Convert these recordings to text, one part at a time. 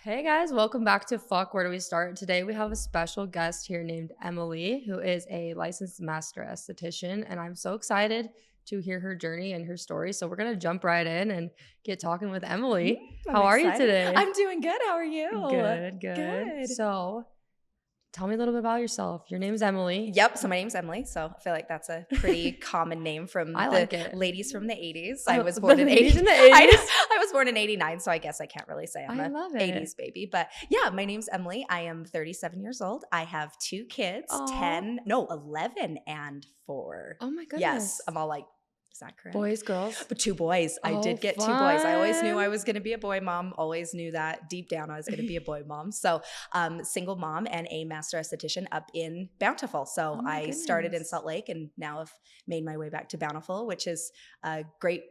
Hey guys, welcome back to Fuck Where Do We Start? Today we have a special guest here named Emily, who is a licensed master esthetician, and I'm so excited to hear her journey and her story. So we're gonna jump right in and get talking with Emily. I'm How are you excited. today? I'm doing good. How are you? Good. Good. So tell me a little bit about yourself. Your name's Emily. Yep. So my name's Emily. So I feel like that's a pretty common name from I the like it. ladies from the 80s. Oh, I was the born in ladies 80s. in the 80s. I was born in 89, so I guess I can't really say I'm I a love it. 80s baby. But yeah, my name's Emily. I am 37 years old. I have two kids, Aw. 11 and 4. Oh my goodness. Yes. I'm all like, is that correct? Boys, girls. But 2 boys. I Oh, did get 2 boys. I always knew fun. I was going to be a boy mom. Always knew that deep down I was going to be a boy mom. So, single mom and a master esthetician up in Bountiful. So Oh my I started in goodness. Salt Lake and now have made my way back to Bountiful, which is a great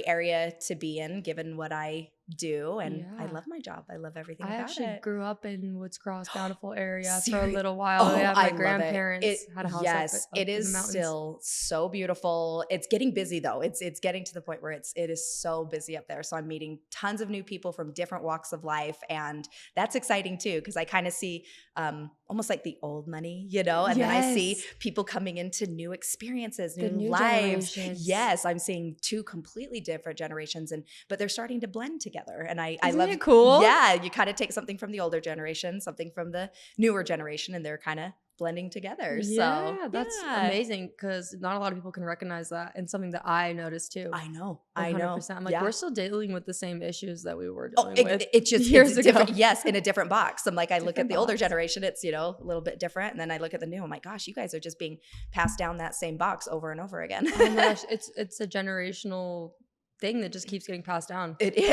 area to be in given what I do. And I Yeah. love my job. I love everything I about actually it. grew up in Woods Cross, Bountiful area for a Seri- little while. Oh, Yeah, I my love it. grandparents had a house Yes, up it in the is mountains. still so beautiful. It's getting busy though. It's getting to the point where it is so busy up there. So I'm meeting tons of new people from different walks of life, and that's exciting too because I kind of see almost like the old money, and then I see Yes. people coming into new experiences, The new new lives. generations. Yes, I'm seeing 2 completely different generations, but they're starting to blend together, and I Isn't love. it cool? Yeah, you kind of take something from the older generation, something from the newer generation, and they're kind of blending together. Yeah, So that's yeah. amazing because not a lot of people can recognize that, and something that I noticed too. I know. 100%. I'm like, Yeah. we're still dealing with the same issues that we were Oh, dealing with it's just years it's ago. different. Yes, in a different box. I'm like, I look at Different the older box. generation, it's a little bit different, and then I look at the new. I'm like, gosh, you guys are just being passed down that same box over and over again. Oh my gosh, it's a generational thing that just keeps getting passed down. It is.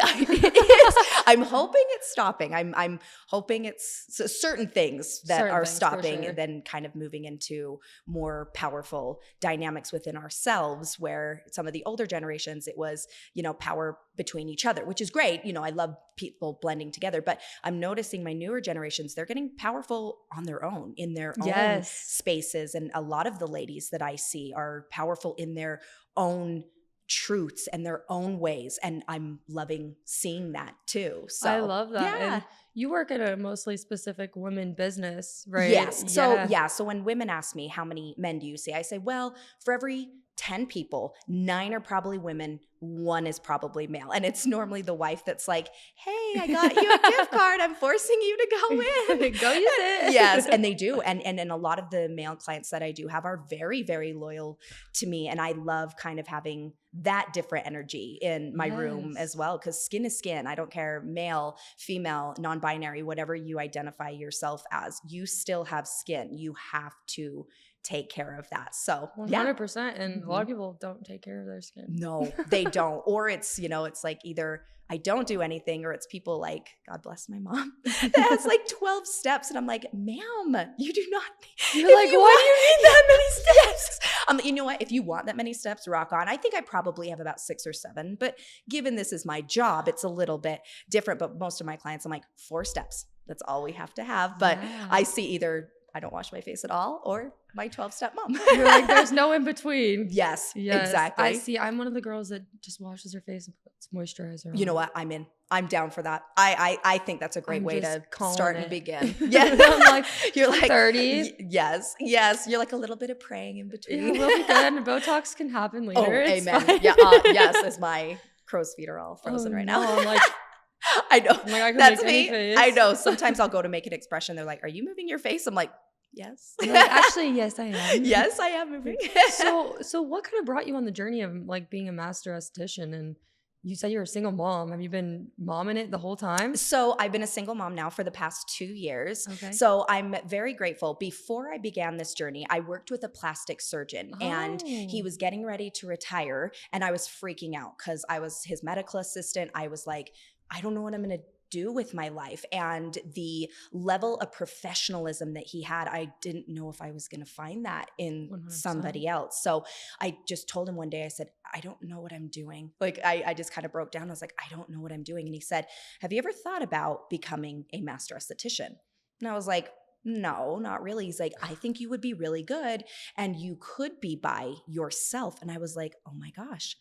I'm hoping it's stopping. I'm hoping it's certain things that Certain are things, for stopping sure. and then kind of moving into more powerful dynamics within ourselves, where some of the older generations, it was, power between each other, which is great. I love people blending together, but I'm noticing my newer generations, they're getting powerful on their own, in their own Yes. spaces. And a lot of the ladies that I see are powerful in their own truths and their own ways, and I'm loving seeing that too. So I love that. yeah. And you work at a mostly specific women business, right? Yes. So when women ask me how many men do you see, I say, well, for every 10 people, 9 are probably women, 1 is probably male. And it's normally the wife that's like, hey, I got you a gift card. I'm forcing you to go in. Go use it. Yes, and they do. And a lot of the male clients that I do have are very, very loyal to me. And I love kind of having that different energy in my room Yes. as well, because skin is skin. I don't care, male, female, non-binary, whatever you identify yourself as, you still have skin. You have to take care of that. So 100%. And a lot of people don't take care of their skin. no, they don't. Or it's, it's like either I don't do anything, or it's people like, God bless my mom, that has like 12 steps. And I'm like, ma'am, you do not. You're like, why do you need that many steps? You know what? If you want that many steps, rock on. I think I probably have about 6 or 7, but given this is my job, it's a little bit different. But most of my clients, I'm like, 4 steps. That's all we have to have. But Yeah. I see either I don't wash my face at all, or my 12-step mom. You're like, there's no in between. Yes, Yes, exactly. I see. I'm one of the girls that just washes her face and puts moisturizer on. You know what? I'm in. I'm down for that. I think that's a great I'm way just to calling start it. and begin. Yeah. I'm like, you're like 30. Yes. You're like a little bit of praying in between. Yeah, we'll be good. Botox can happen later. Oh, It's amen. fine. Yeah. Yes, as my crow's feet are all frozen right now. No, I'm like, I know. I'm like, I can That's make any me. face. I know. Sometimes I'll go to make an expression. They're like, "Are you moving your face?" I'm like, "Yes." I'm like, actually, yes, I am. Yes, I am moving. So what kind of brought you on the journey of like being a master esthetician? And you said you're a single mom. Have you been momming it the whole time? So I've been a single mom now for the past 2 years. Okay. So I'm very grateful. Before I began this journey, I worked with a plastic surgeon, and he Oh. was getting ready to retire, and I was freaking out because I was his medical assistant. I was like, I don't know what I'm going to do with my life. And the level of professionalism that he had, I didn't know if I was going to find that in 100%. somebody else. So I just told him one day, I said, I don't know what I'm doing. Like I just kind of broke down. I was like, I don't know what I'm doing. And he said, have you ever thought about becoming a master esthetician? And I was like, no, not really. He's like, I think you would be really good and you could be by yourself. And I was like, oh my gosh,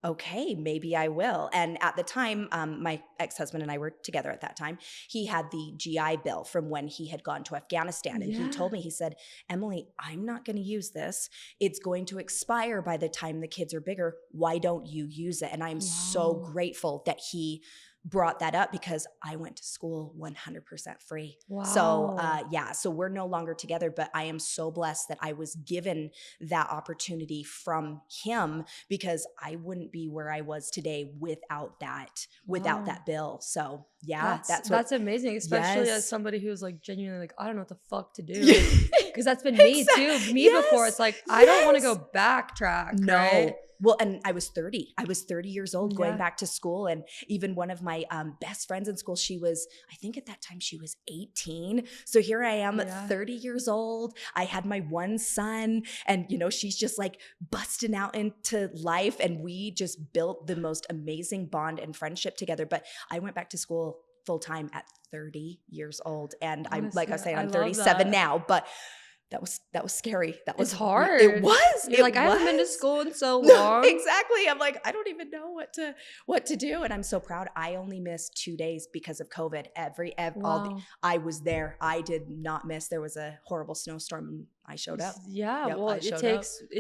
okay, maybe I will. And at the time, my ex-husband and I were together at that time. He had the GI Bill from when he had gone to Afghanistan. And he Yeah. told me, he said, Emily, I'm not going to use this. It's going to expire by the time the kids are bigger. Why don't you use it? And I'm so Wow. grateful that he brought that up because I went to school 100% free. So, Wow. yeah, so we're no longer together, but I am so blessed that I was given that opportunity from him because I wouldn't be where I was today without Wow. that bill. So, yeah, That's that's what that's amazing, especially as yes. somebody who's like genuinely like, I don't know what the fuck to do. Exactly. Because that's been me too. Me before, Yes. it's like I don't want to Yes. go backtrack, right? No. Well, and I was 30. I was 30 years old going Yeah. back to school. And even one of my best friends in school, I think at that time she was 18. So here I am at Yeah. 30 years old. I had my one son and, she's just like busting out into life. And we just built the most amazing bond and friendship together. But I went back to school full time at 30 years old. And I'm, like I Honestly, was saying, I I'm love 37 that. now, but that was scary. That It's was it hard. was You're it like, I haven't been to was school in so no, long. exactly. I'm like, I don't even know what to do, and I'm so proud. I only missed 2 days because of COVID. Wow. I was there. I did not miss. There was a horrible snowstorm, and I showed up. Yeah, Yep, well, I it showed up.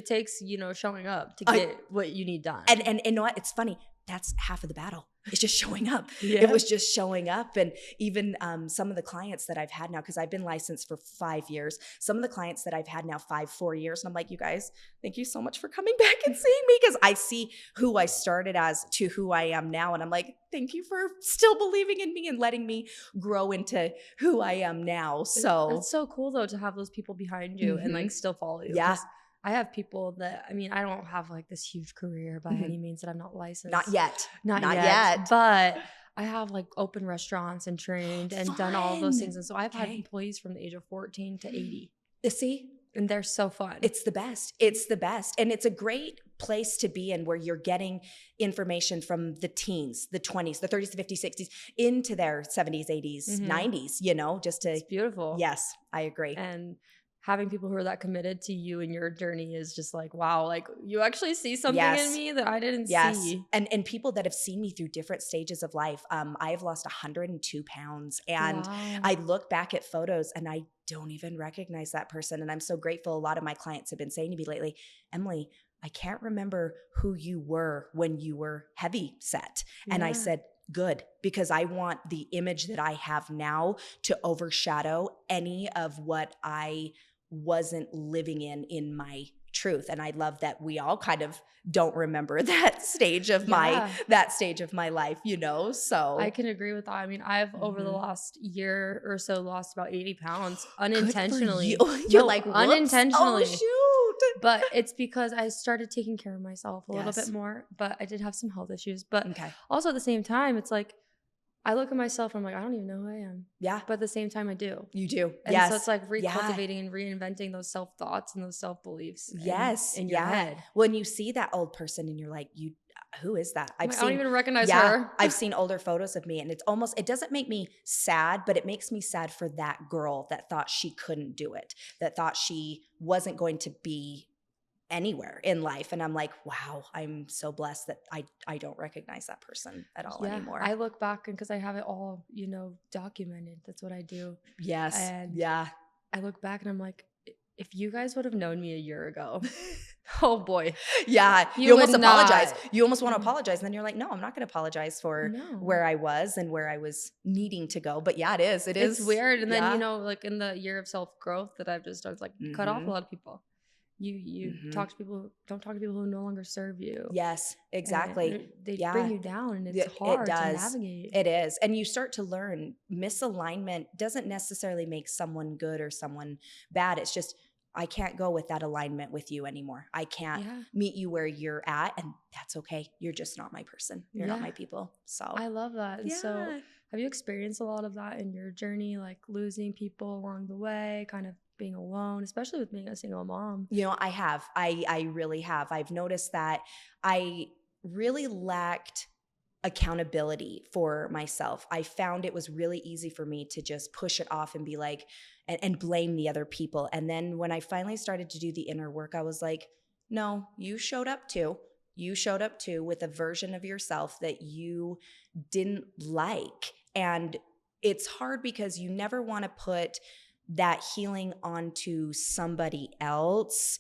takes, showing up to I get what you need done. and you know what? It's funny. That's half of the battle. It's just showing up. It Yeah. was just showing up. And even some of the clients that I've had now, because I've been licensed for 5 years, some of the clients that I've had now 4 years, and I'm like, you guys, thank you so much for coming back and seeing me because I see who I started as to who I am now. And I'm like, thank you for still believing in me and letting me grow into who I am now. So, It's so cool though to have those people behind you and like mhm. still follow you. Yeah. 'Cause I have people that I don't have like this huge career by Mhm. any means that I'm not Not licensed. yet. Not Not yet, yet. but I have like open restaurants and trained and done all of those things. Fun. And so I've had Okay. employees from the age of 14 to 80, See, and they're so fun. it's the best. It's the best. And it's a great place to be in where you're getting information from the teens, the 20s, the 30s, the 50s, 60s into their 70s, 80s, Mhm. 90s, just to, It's beautiful. yes, I agree. And having people who are that committed to you and your journey is just like, wow, like you actually see something in Yes. me that I didn't Yes. see. And people that have seen me through different stages of life. I have lost 102 pounds and Wow. I look back at photos and I don't even recognize that person. And I'm so grateful. A lot of my clients have been saying to me lately, Emily, I can't remember who you were when you were heavy set. And I Yeah. said, good, because I want the image that I have now to overshadow any of what I wasn't living in my truth. And I love that we all kind of don't remember that stage of Yeah. my life, So I can agree with that. I've over the Mhm. last year or so lost about 80 pounds Good for you. unintentionally. You're No, like, whoops. Oh, unintentionally. shoot. But it's because I started taking care of myself a little bit Yes. more. But I did have some health issues. But Okay. also at the same time, it's like I look at myself and I'm like, I don't even know who I am. Yeah, But at the same time, I do. you do. And Yes. so it's like Yeah. recultivating and reinventing those self thoughts and those self beliefs Yes. in your Yeah. head. When you see that old person and you're like, who is that? I don't even recognize her. I've seen older photos of me and it doesn't make me sad, but it makes me sad for that girl that thought she couldn't do it, that thought she wasn't going to be anywhere in life. And I'm like, wow, I'm so blessed that I don't recognize that person at all anymore. I look back and because I have it all, documented. That's what I do. Yes. And Yeah. I look back and I'm like, if you guys would have known me a year ago, oh boy. Yeah. You You almost would apologize. not. You almost want to Mm. apologize. And then you're like, no, I'm not going to apologize for No. where I was and where I was needing to go. But yeah, it is. It is. It's weird. And Yeah. then, like in the year of self-growth that I've just started like cut off a Mhm. lot of people. You Mhm. don't talk to people who no longer serve you. Yes, And exactly. they Yeah. bring you down and it's It hard to does. navigate. It is. And you start to learn misalignment doesn't necessarily make someone good or someone bad. It's just, I can't go with that alignment with you anymore. I can't Yeah. meet you where you're at. And that's okay. You're just not my person. You're not Yeah. my people. So, I love that. And so yeah. have you experienced a lot of that in your journey, like losing people along the way, kind of being alone, especially with being a single mom? I have. I really have. I've noticed that I really lacked accountability for myself. I found it was really easy for me to just push it off and be like, and blame the other people. And then when I finally started to do the inner work, I was like, no, you showed up too. You showed up too with a version of yourself that you didn't like. And it's hard because you never want to put that healing onto somebody else,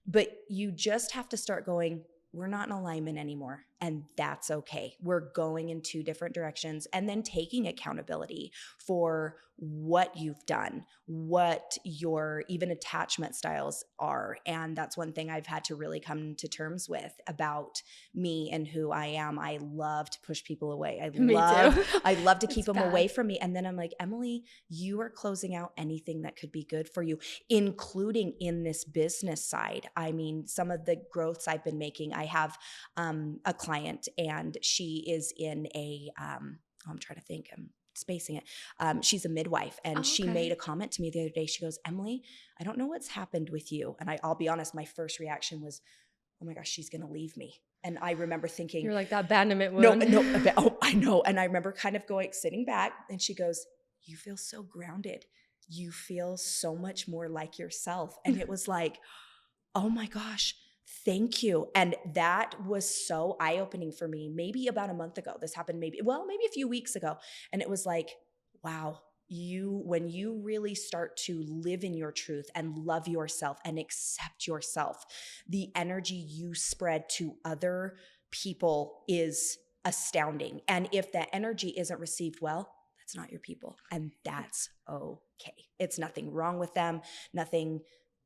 but you just have to start going, we're not in alignment anymore. And that's okay. We're going in two different directions, and then taking accountability for what you've done, what your even attachment styles are. And that's one thing I've had to really come to terms with about me and who I am. I love to push people away. Me too. I love to keep It's them bad. away from me. And then I'm like, Emily, you are closing out anything that could be good for you, including in this business side. I mean, some of the growths I've been making, I have a client, and she is in a, I'm trying to think, I'm spacing it. She's a midwife, and she made a comment to me the other day. She goes, Emily, I don't know what's happened with you. And I'll be honest, my first reaction was, oh my gosh, she's going to leave me. And I remember thinking, You're like that abandonment wound. No, I know. And I remember kind of sitting back, and she goes, you feel so grounded. You feel so much more like yourself. And it was like, oh my gosh, thank you. And that was so eye-opening for me. Maybe about a month ago, this happened maybe a few weeks ago. And it was like, wow, when you really start to live in your truth and love yourself and accept yourself, the energy you spread to other people is astounding. And if that energy isn't received well, that's not your people. And that's okay. It's nothing wrong with them, nothing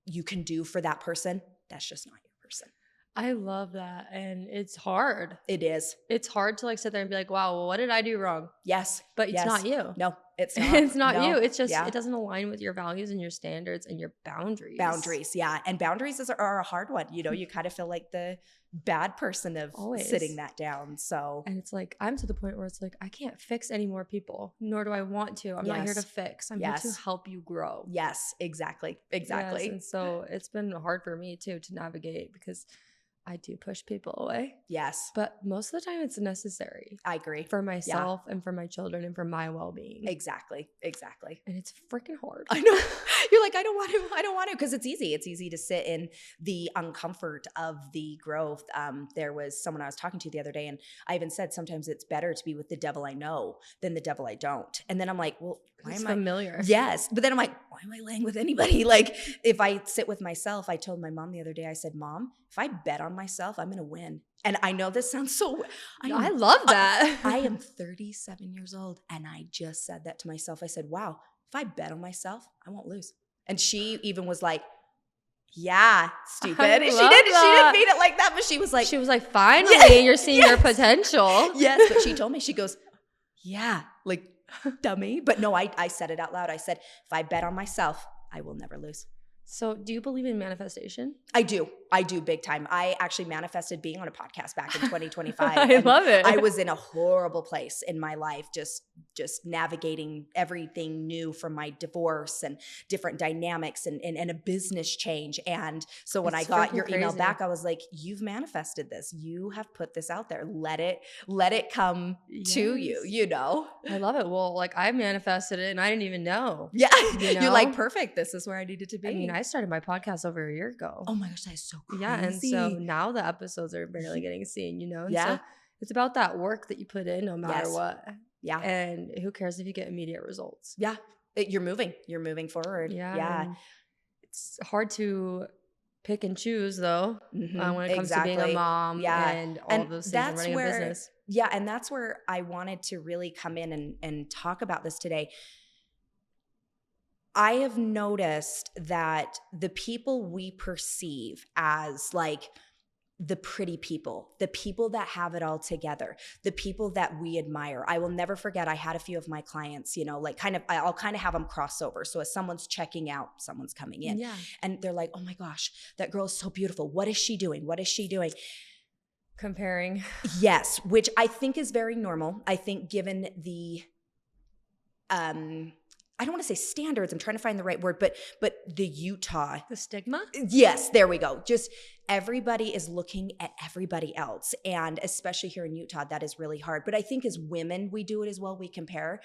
you can do for that person. That's just not your person. I love that. And it's hard. It is. It's hard to sit there and be like, wow, well, what did I do wrong? Yes. But it's not you. No, it's not. It's not No. you. It's just, Yeah. it doesn't align with your values and your standards and your boundaries. Boundaries. Yeah. And boundaries are a hard one. You kind of feel like the bad person of sitting that down. So, and it's like, I'm to the point where it's like, I can't fix any more people, nor do I want to. I'm not here to fix. I'm here to help you grow. Yes, exactly. Exactly. Yes, and so it's been hard for me too to navigate, because I do push people away. Yes. But most of the time it's necessary. I agree. For myself and for my children and for my well-being. Exactly. Exactly. And it's freaking hard. I know. You're like, I don't want to, because it's easy. It's easy to sit in the uncomfort of the growth. There was someone I was talking to the other day, and I even said, sometimes it's better to be with the devil I know than the devil I don't. And then I'm like, well, why am I familiar? Yes. But then I'm like, why am I laying with anybody? Like, if I sit with myself, I told my mom the other day, I said, Mom, if I bet on myself, I'm going to win. And I know this sounds so, I love that. I am 37 years old, and I just said that to myself. I said, wow, if I bet on myself, I won't lose. And she even was like, yeah, stupid. She didn't mean it like that, but she was like, finally, you're seeing your potential. Yes. But she told me, she goes, yeah, like, dummy. But no, I said it out loud. I said, if I bet on myself, I will never lose. So do you believe in manifestation? I do big time. I actually manifested being on a podcast back in 2025. I love it. I was in a horrible place in my life, just navigating everything new from my divorce and different dynamics and a business change. And so when I got your email back, I was like, you've manifested this. You have put this out there. Let it come to you, I love it. Well, I manifested it and I didn't even know. Yeah. You're like, perfect. This is where I needed to be. I mean, I started my podcast over a year ago. Oh my gosh, that is so crazy. Yeah, and so now the episodes are barely getting seen, And yeah. so it's about that work that you put in no matter what. Yeah. And who cares if you get immediate results? Yeah. You're moving forward. Yeah. It's hard to pick and choose though, when it comes to being a mom and all of those things and running a business. Yeah. And that's where I wanted to really come in and talk about this today. I have noticed that the people we perceive as the pretty people, the people that have it all together, the people that we admire. I will never forget, I had a few of my clients, I'll kind of have them cross over. So as someone's checking out, someone's coming in. Yeah. And they're like, oh my gosh, that girl is so beautiful. What is she doing? What is she doing? Comparing. Yes, which I think is very normal. I think given the I don't want to say standards. I'm trying to find the right word, but the Utah. The stigma? Yes, there we go. Just everybody is looking at everybody else. And especially here in Utah, that is really hard. But I think as women, we do it as well. We compare.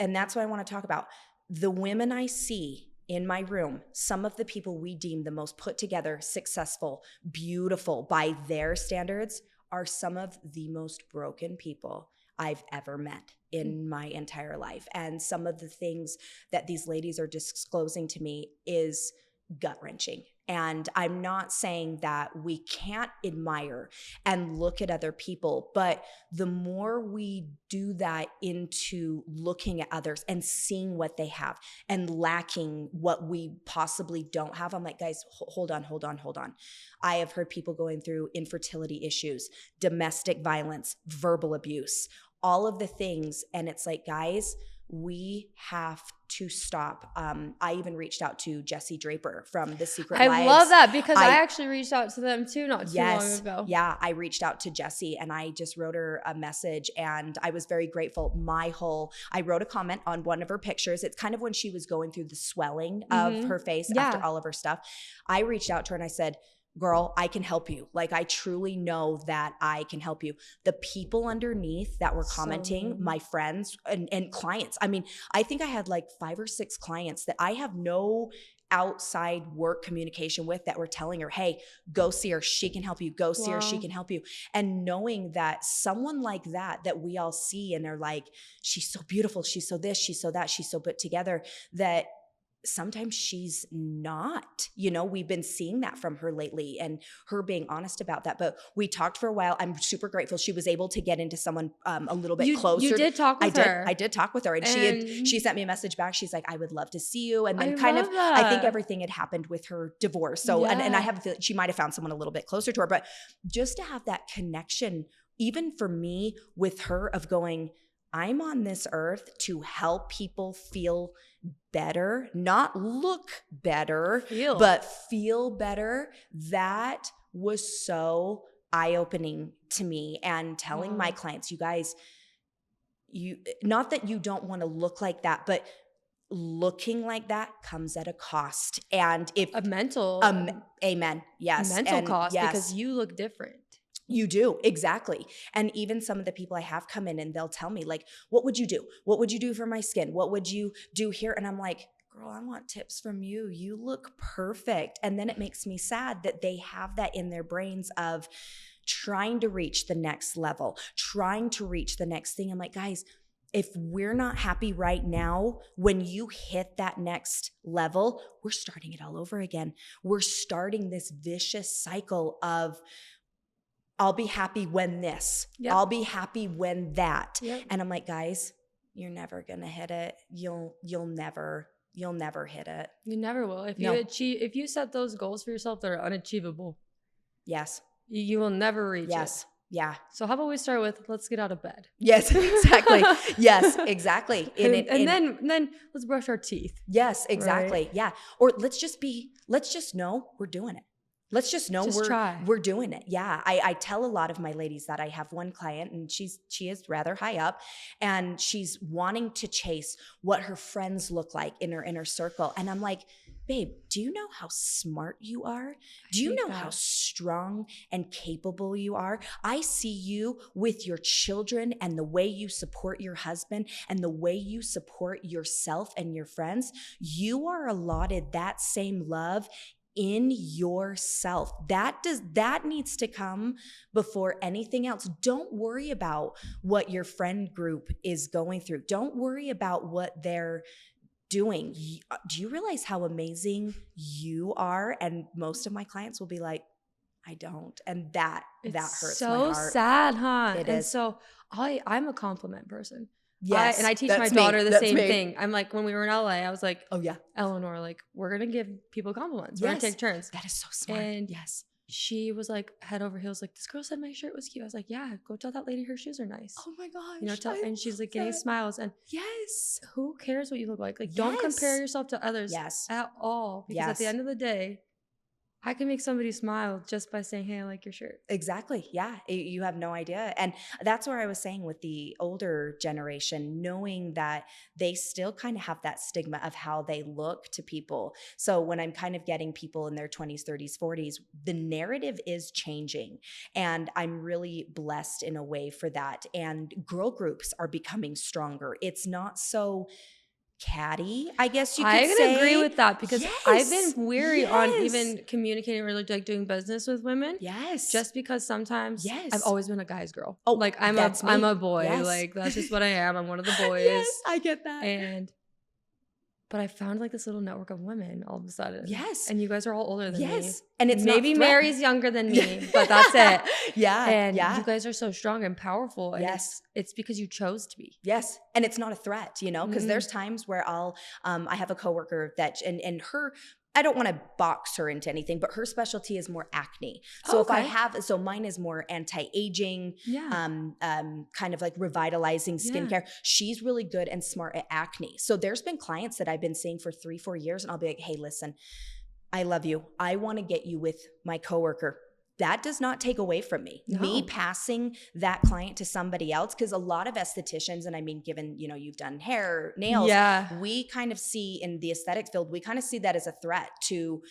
And that's what I want to talk about. The women I see in my room, some of the people we deem the most put together, successful, beautiful by their standards are some of the most broken people I've ever met in my entire life. And some of the things that these ladies are disclosing to me is gut-wrenching. And I'm not saying that we can't admire and look at other people, but the more we do that into looking at others and seeing what they have and lacking what we possibly don't have, I'm like, guys, hold on. I have heard people going through infertility issues, domestic violence, verbal abuse, all of the things. And it's like, guys, we have to stop. I even reached out to Jesse Draper from The Secret Lives. I love that because I actually reached out to them too not too long ago. Yeah, I reached out to Jesse and I just wrote her a message and I was very grateful. I wrote a comment on one of her pictures. It's kind of when she was going through the swelling of her face after all of her stuff. I reached out to her and I said, girl, I can help you. Like, I truly know that I can help you. The people underneath that were commenting, my friends and clients. I mean, I think I had like 5 or 6 clients that I have no outside work communication with that were telling her, hey, go see her. She can help you. Go see her. She can help you. And knowing that someone like that we all see and they're like, she's so beautiful. She's so this, she's so that, she's so put together, that sometimes she's not, we've been seeing that from her lately and her being honest about that. But we talked for a while. I'm super grateful she was able to get into someone a little bit closer. You did talk with her. I did talk with her and she sent me a message back. She's like, I would love to see you. And then I think everything had happened with her divorce. So, and I have a feeling she might've found someone a little bit closer to her, but just to have that connection, even for me with her, of going, I'm on this earth to help people feel better, not look better, but feel better. That was so eye-opening to me. And telling my clients, you guys, not that you don't want to look like that, but looking like that comes at a cost. And if a mental, amen. Yes. Mental cost, because you look different. You do. Exactly. And even some of the people I have come in and they'll tell me like, what would you do? What would you do for my skin? What would you do here? And I'm like, girl, I want tips from you. You look perfect. And then it makes me sad that they have that in their brains of trying to reach the next level, trying to reach the next thing. I'm like, guys, if we're not happy right now, when you hit that next level, we're starting it all over again. We're starting this vicious cycle of, I'll be happy when this, I'll be happy when that. And I'm like, guys, you're never going to hit it. You'll never hit it. You never will. If you set those goals for yourself that are unachievable. Yes. You will never reach it. Yes. Yeah. So how about we start with, let's get out of bed. Yes, exactly. Yes, exactly. And then let's brush our teeth. Yes, exactly. Right? Yeah. Or let's just know we're doing it. Let's just know we're doing it. Yeah. I tell a lot of my ladies that. I have one client and she is rather high up and she's wanting to chase what her friends look like in her inner circle. And I'm like, babe, do you know how smart you are? Do you know how strong and capable you are? I see you with your children and the way you support your husband and the way you support yourself and your friends. You are allotted that same love in yourself. That needs to come before anything else. Don't worry about what your friend group is going through. Don't worry about what they're doing. Do you realize how amazing you are? And most of my clients will be like, I don't. And that hurts my heart. So sad, huh? It is. So I'm a compliment person. Yes. And I teach my daughter the same thing. I'm like, when we were in LA, I was like, oh yeah, Eleanor, like, we're going to give people compliments. We're going to take turns. That is so smart. And she was like head over heels, like, this girl said my shirt was cute. I was like, yeah, go tell that lady her shoes are nice. Oh my gosh. And she's like getting smiles. And yes, who cares what you look like? Like, don't compare yourself to others at all. Because at the end of the day, I can make somebody smile just by saying, hey, I like your shirt. Exactly. Yeah. You have no idea. And that's where I was saying with the older generation, knowing that they still kind of have that stigma of how they look to people. So when I'm kind of getting people in their 20s, 30s, 40s, the narrative is changing. And I'm really blessed in a way for that. And girl groups are becoming stronger. It's not so catty, I guess you could I say. can agree with that because I've Yes. been weary on Yes. even communicating or like doing business with women. Yes. Just because sometimes Yes. I've always been a guy's girl. Oh, like I'm that's I'm me. a boy. Yes. Like that's just what I am. I'm one of the boys. Yes, I get that. But I found like this little network of women all of a sudden. Yes. And you guys are all older than me. Yes. And it's maybe not Mary's younger than me, but that's it. Yeah. And yeah. you guys are so strong and powerful. And Yes. it's because you chose to be. Yes. And it's not a threat, you know, because there's times where I have a coworker that, and her, I don't want to box her into anything, but her specialty is more acne. So if I have, so mine is more anti-aging, kind of like revitalizing skincare. She's really good and smart at acne. So there's been clients that I've been seeing for 3-4 years, and I'll be like, hey, listen, I love you. I want to get you with my coworker. That does not take away from me. No. Me passing that client to somebody else, because a lot of estheticians, and I mean, given, you know, you've done hair, nails, we kind of see in the aesthetics field, we kind of see that as a threat to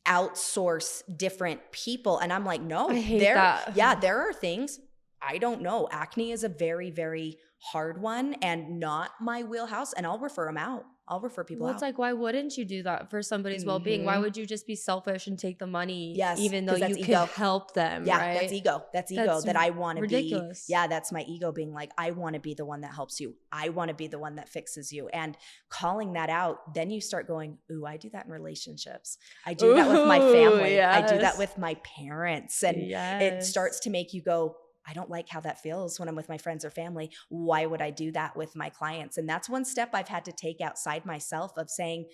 outsource different people. And I'm like, no, I hate that. Yeah, there are things, I don't know. Acne is a very, very hard one and not my wheelhouse. And I'll refer them out. I'll refer people out. It's like, why wouldn't you do that for somebody's well-being? Why would you just be selfish and take the money even though you can help them, right? That's ego. That's ego that I want to be. Yeah, that's my ego being like, I want to be the one that helps you. I want to be the one that fixes you. And calling that out, then you start going, ooh, I do that in relationships. I do that with my family. I do that with my parents. And it starts to make you go, I don't like how that feels when I'm with my friends or family. Why would I do that with my clients? And that's one step I've had to take outside myself of saying,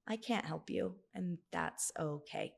I can't help you. And that's okay.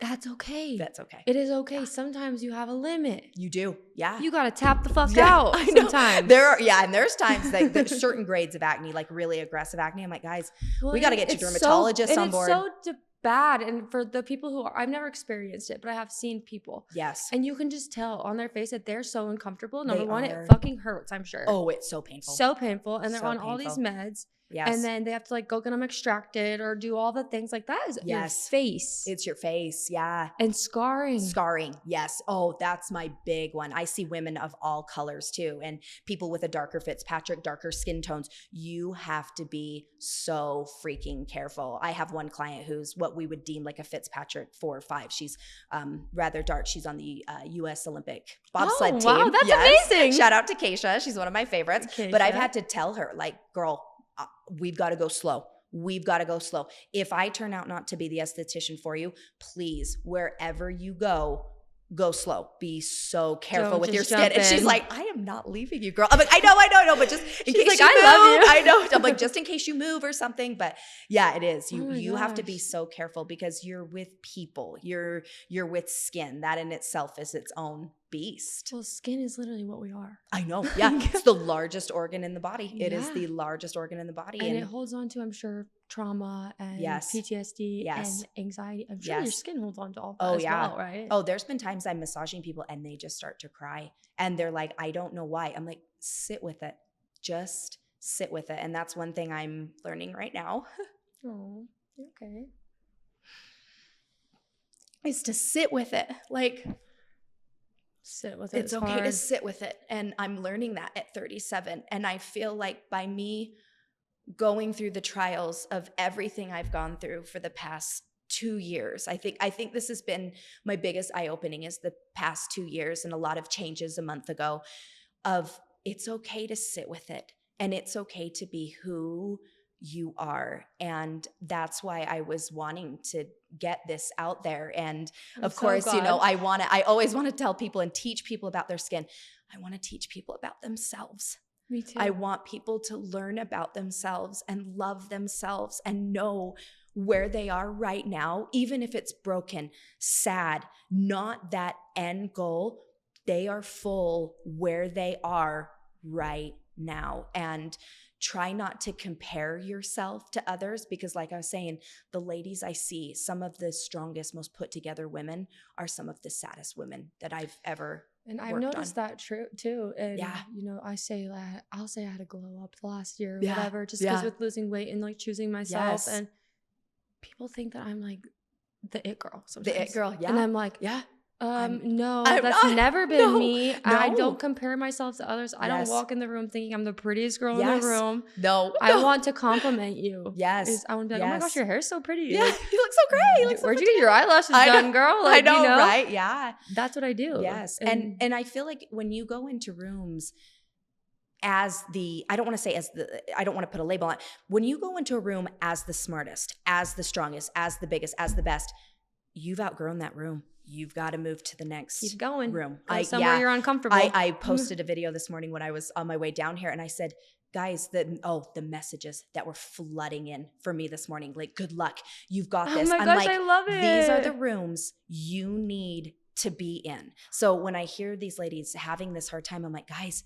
That's okay. That's okay. It is okay. Yeah. Sometimes you have a limit. You do. Yeah. You got to tap the fuck out sometimes. And there's times like there's certain grades of acne, like really aggressive acne. I'm like, guys, we got to get your dermatologist on board. It's so bad. And for the people who I've never experienced it, but I have seen people. Yes. And you can just tell on their face that they're so uncomfortable. Number one, it fucking hurts, I'm sure. Oh, it's so painful. So painful. And they're on all these meds. Yes. And then they have to like go get them extracted or do all the things like that. Is your face. It's your face. Yeah. And scarring. Scarring. Yes. Oh, that's my big one. I see women of all colors too. And people with a darker Fitzpatrick, darker skin tones. You have to be so freaking careful. I have one client who's what we would deem like a Fitzpatrick 4 or 5. She's rather dark. She's on the U.S. Olympic bobsled team. Wow, that's amazing. Shout out to Keisha. She's one of my favorites. But I've had to tell her, like, girl, we've got to go slow. We've got to go slow. If I turn out not to be the esthetician for you, please, wherever you go slow. Be so careful with your skin. And she's like, I am not leaving you, girl. I'm like, I know, but just in case you move. Love you. I know. I'm like, just in case you move or something. But yeah, it is. You have to be so careful because you're with people. You're with skin. That in itself is its own beast. Well, skin is literally what we are. I know. Yeah. It's the largest organ in the body. It is the largest organ in the body. And it holds on to, I'm sure, trauma and PTSD and anxiety. I'm sure your skin holds on to all that as well, right? Oh, there's been times I'm massaging people and they just start to cry. And they're like, I don't know why. I'm like, sit with it. Just sit with it. And that's one thing I'm learning right now. Oh, okay. Is to sit with it. Like, sit with it. It's okay to sit with it. And I'm learning that at 37. And I feel like by me going through the trials of everything I've gone through for the past 2 years, I think this has been my biggest eye-opening is the past 2 years and a lot of changes a month ago of it's okay to sit with it. And it's okay to be who you are. And that's why I was wanting to get this out there. And of course, you know, I always want to tell people and teach people about their skin. I want to teach people about themselves. Me too. I want people to learn about themselves and love themselves and know where they are right now, even if it's broken, sad, not that end goal. They are full where they are right now. And try not to compare yourself to others because like I was saying, the ladies I see, some of the strongest, most put together women are some of the saddest women that I've ever And I've noticed that too. And you know, I'll say I had to glow up the last year or whatever, just because with losing weight and like choosing myself. And people think that I'm like the it girl sometimes. The it girl, And I'm like, No, I'm that's not. never been No, me. I no. don't compare myself to others. I don't Yes. walk in the room thinking I'm the prettiest girl in Yes. the room. No. I No. want to compliment you. Yes. I want to be like, oh my gosh, Yes. your hair's so pretty. Yeah, Like, you look so great. You look so where'd you put get your together. eyelashes I know. done, girl? I Like, know, you know, right? Yeah. that's what I do. Yes. And I feel like when you go into rooms as the, I don't want to say as the, I don't want to put a label on it. When you go into a room as the smartest, as the strongest, as the biggest, as the best, you've outgrown that room. You've got to move to the next Keep going. room. Go somewhere you're uncomfortable. I posted a video this morning when I was on my way down here, and I said, guys, the messages that were flooding in for me this morning, like, good luck, you've got this. Oh my I'm gosh, like, I love it. these are the rooms you need to be in. So when I hear these ladies having this hard time, I'm like, guys,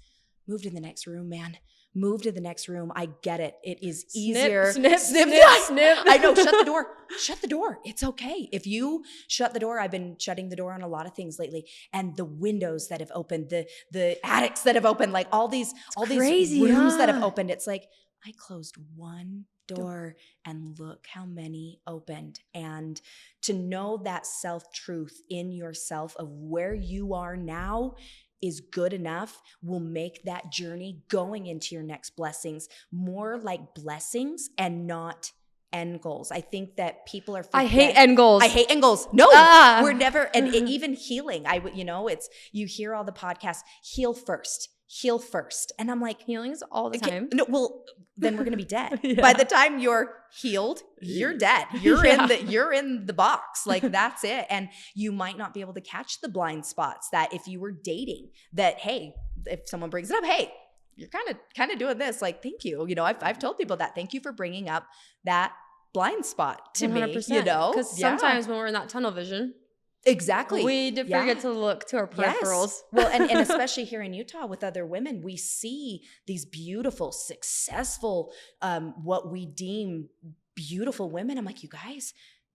move to the next room, man. Move to the next room. I get it. It is easier. Snip. I know. Shut the door. Shut the door. It's okay. If you shut the door, I've been shutting the door on a lot of things lately. And the windows that have opened, the attics that have opened, like all these crazy, rooms that have opened. It's like, I closed one door and look how many opened. And to know that self-truth in yourself of where you are now is good enough will make that journey going into your next blessings more like blessings and not end goals. I think that people are I hate end goals. I hate end goals. No, we're never, and even healing. It's, you hear all the podcasts, heal first. And I'm like, healing's all the time. No, well, then we're going to be dead. Yeah. By the time you're healed, you're dead. You're in the box. Like, that's it. And you might not be able to catch the blind spots that if you were dating that, hey, if someone brings it up, hey, you're kind of doing this. Like, thank you. You know, I've told people that. Thank you for bringing up that blind spot to 100%. me, you know? Because sometimes when we're in that tunnel vision, exactly, we forget to look to our peripherals. Yes. Well, and especially here in Utah with other women, we see these beautiful, successful, what we deem beautiful women. I'm like, you guys,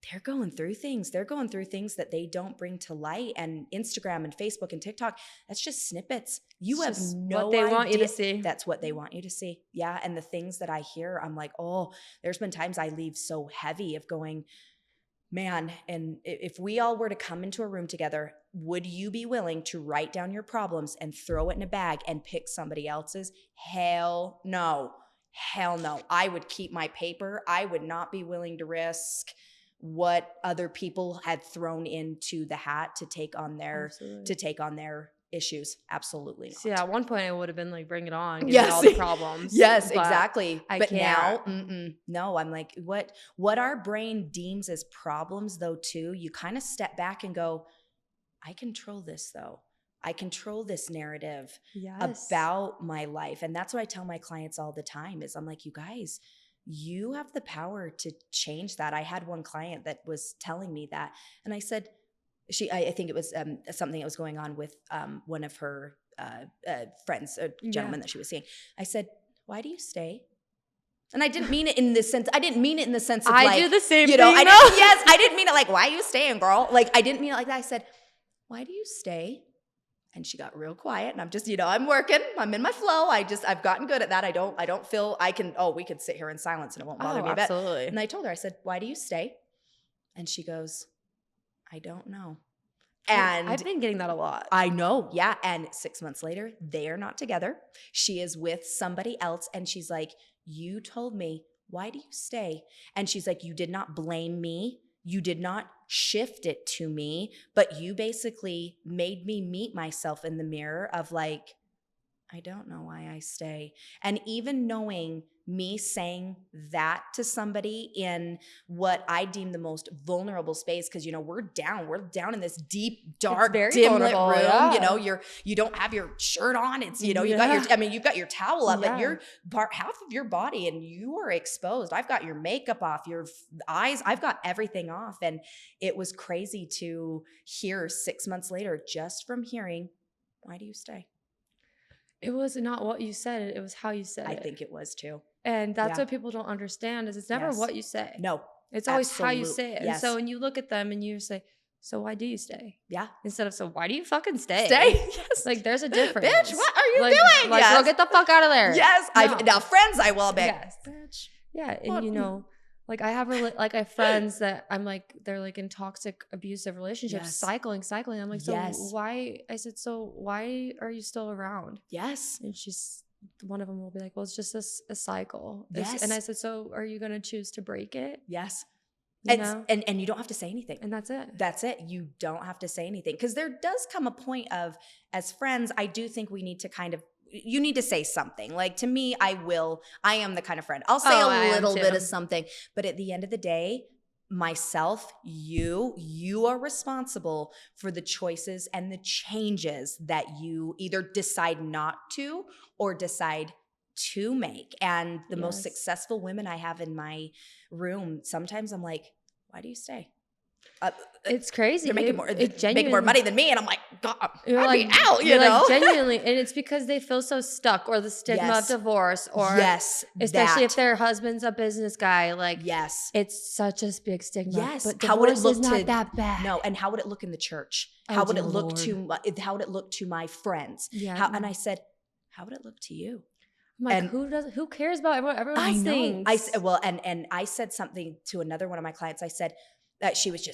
they're going through things. They're going through things that they don't bring to light. And Instagram and Facebook and TikTok, that's just snippets. You have no what they idea. want you to see. That's what they want you to see. Yeah. And the things that I hear, I'm like, oh, there's been times I leave so heavy of going, man, and if we all were to come into a room together, would you be willing to write down your problems and throw it in a bag and pick somebody else's? Hell no. Hell no. I would keep my paper. I would not be willing to risk what other people had thrown into the hat to take on their issues. Absolutely not. See, at one point I would have been like, bring it on. Give Yes. me all the problems. Yes, exactly. But now, no, I'm like, what our brain deems as problems though too, you kind of step back and go, I control this though. I control this narrative about my life. And that's what I tell my clients all the time is I'm like, you guys, you have the power to change that. I had one client that was telling me that, and I said, I think it was something that was going on with one of her friends, a gentleman that she was seeing. I said, why do you stay? And I didn't mean it in this sense. I didn't mean it in the sense of I do the same thing. I didn't mean it like, why are you staying, girl? Like, I didn't mean it like that. I said, why do you stay? And she got real quiet, and I'm just, I'm working. I'm in my flow. I've gotten good at that. I don't feel we could sit here in silence and it won't bother me. Absolutely. And I told her, I said, why do you stay? And she goes, I don't know. And I've been getting that a lot. I know. Yeah. And 6 months later, they are not together. She is with somebody else. And she's like, you told me, why do you stay? And she's like, you did not blame me. You did not shift it to me, but you basically made me meet myself in the mirror of like, I don't know why I stay. And even knowing me saying that to somebody in what I deem the most vulnerable space, because we're down in this deep, dark, dim lit room. Yeah. You don't have your shirt on. It's you've got your towel up, but you're half of your body and you are exposed. I've got your makeup off, your eyes, I've got everything off. And it was crazy to hear 6 months later, just from hearing, why do you stay? It was not what you said. It was how you said it. I think it was too. And that's what people don't understand is it's never what you say. No. It's always how you say it. Yes. And so when you look at them and you say, so why do you stay? Yeah. Instead of, so why do you fucking stay? Yes. Like there's a difference. Bitch, what are you doing? Like, girl, get the fuck out of there. Yes. No. Now friends I will be. Yes. Bitch. Yeah. And Like I have like I have friends that I'm like they're like in toxic abusive relationships, Yes. cycling. I'm like, so Yes. why? I said, so why are you still around? Yes. And she's one of them will be like, well, it's just a cycle. Yes. And I said, so are you gonna choose to break it? Yes. You know? And you don't have to say anything. And that's it. That's it. You don't have to say anything. Because there does come a point of, as friends, I do think we need to kind of, you need to say something. Like to me, I am the kind of friend. I'll say a little bit of something. But at the end of the day, myself, you are responsible for the choices and the changes that you either decide not to or decide to make. And the most successful women I have in my room, sometimes I'm like, why do you stay? It's crazy. They're making more money than me, and I'm like, God, I'd be out, you know? Like genuinely, and it's because they feel so stuck, or the stigma of divorce, or especially if their husband's a business guy. Like, it's such a big stigma. Yes, but divorce is not that bad. No, and how would it look in the church? How would it look to my friends? Yeah, and I said, how would it look to you? I'm like, who cares about everyone? I know. Thinks. And I said something to another one of my clients. I said that she was,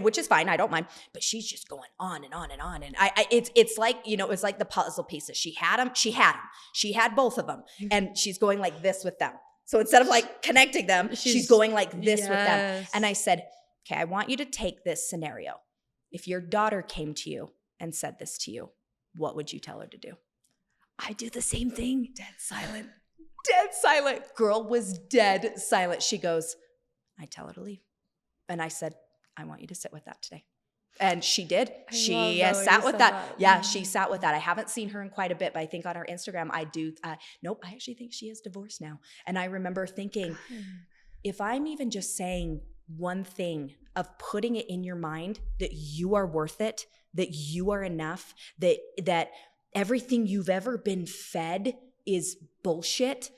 which is fine. I don't mind, but she's just going on and on and on. And it's like, you know, it's like the puzzle pieces. She had them. She had both of them, and she's going like this with them. So instead of like connecting them, she's going like this with them. And I said, okay, I want you to take this scenario. If your daughter came to you and said this to you, what would you tell her to do? I do the same thing. Dead silent. Dead silent. Girl was dead silent. She goes, I tell her to leave. And I said, I want you to sit with that today. And she did. She sat with that. Yeah, she sat with that. I haven't seen her in quite a bit, but I think on her Instagram, I do. Nope, I actually think she is divorced now. And I remember thinking, if I'm even just saying one thing of putting it in your mind that you are worth it, that you are enough, that everything you've ever been fed is bullshit.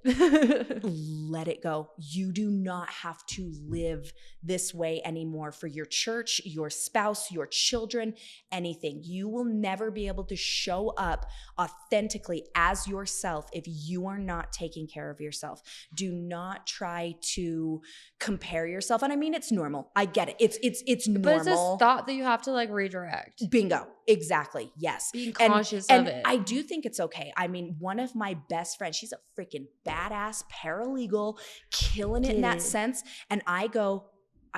Let it go. You do not have to live this way anymore for your church, your spouse, your children, anything. You will never be able to show up authentically as yourself if you are not taking care of yourself. Do not try to compare yourself. And I mean, it's normal. I get it. It's normal. But it's a thought that you have to like redirect. Bingo. Exactly. Yes. Being conscious of it. I do think it's okay. I mean, one of my best friends, she's a freaking badass paralegal, killing it in that sense. And I